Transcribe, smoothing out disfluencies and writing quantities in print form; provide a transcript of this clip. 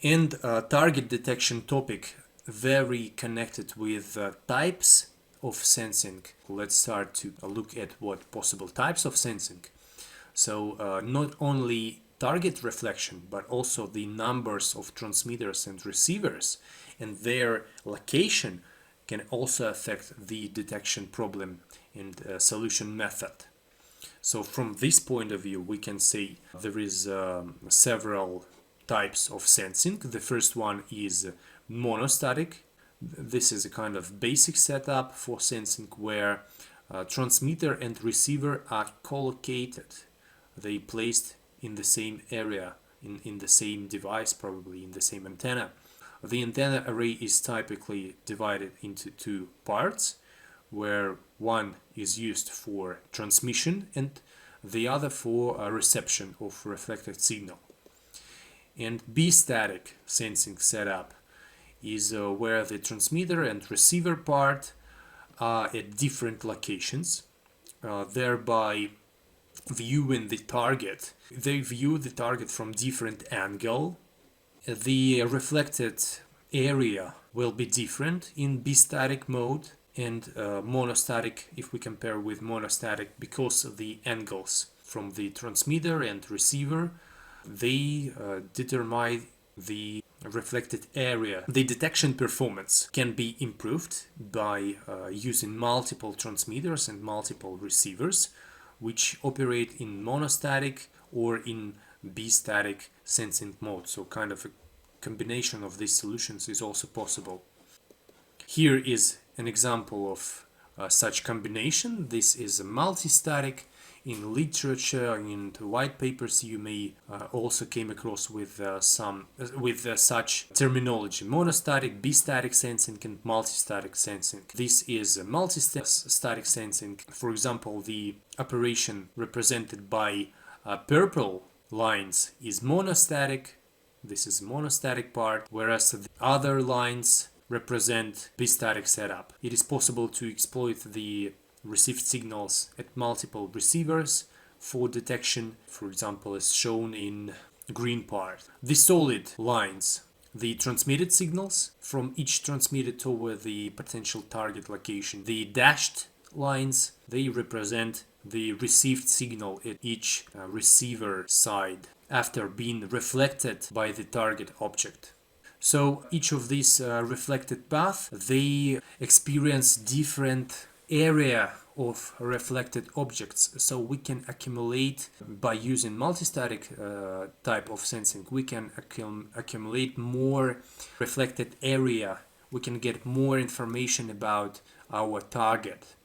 And target detection topic, very connected with types of sensing. Let's start to look at what possible types of sensing. So not only target reflection, but also the numbers of transmitters and receivers and their location can also affect the detection problem and solution method. So from this point of view, we can say there is several types of sensing. The first one is monostatic. This is a kind of basic setup for sensing where transmitter and receiver are collocated. They placed in the same area, in the same device, probably in the same antenna. The antenna array is typically divided into two parts, where one is used for transmission and the other for reception of reflected signal. And B-static sensing setup is where the transmitter and receiver part are at different locations, thereby viewing the target. They view the target from different angle. The reflected area will be different in B-static mode and monostatic if we compare with monostatic, because of the angles from the transmitter and receiver. They determine the reflected area. The detection performance can be improved by using multiple transmitters and multiple receivers which operate in monostatic or in B-static sensing mode. So kind of a combination of these solutions is also possible. Here is an example of such combination. This is a multistatic. In literature, in white papers, you may also came across with such terminology: monostatic, B-static sensing, and multistatic sensing. This is a multistatic sensing. For example, the operation represented by purple lines is monostatic. This is monostatic part, whereas the other lines represent B-static setup. It is possible to exploit the received signals at multiple receivers for detection, for example, as shown in green part. The solid lines, the transmitted signals from each transmitted toward the potential target location. The dashed lines, they represent the received signal at each receiver side after being reflected by the target object. So each of these reflected paths, they experience different area of reflected objects. So we can accumulate, by using multistatic type of sensing, we can accumulate more reflected area. We can get more information about our target.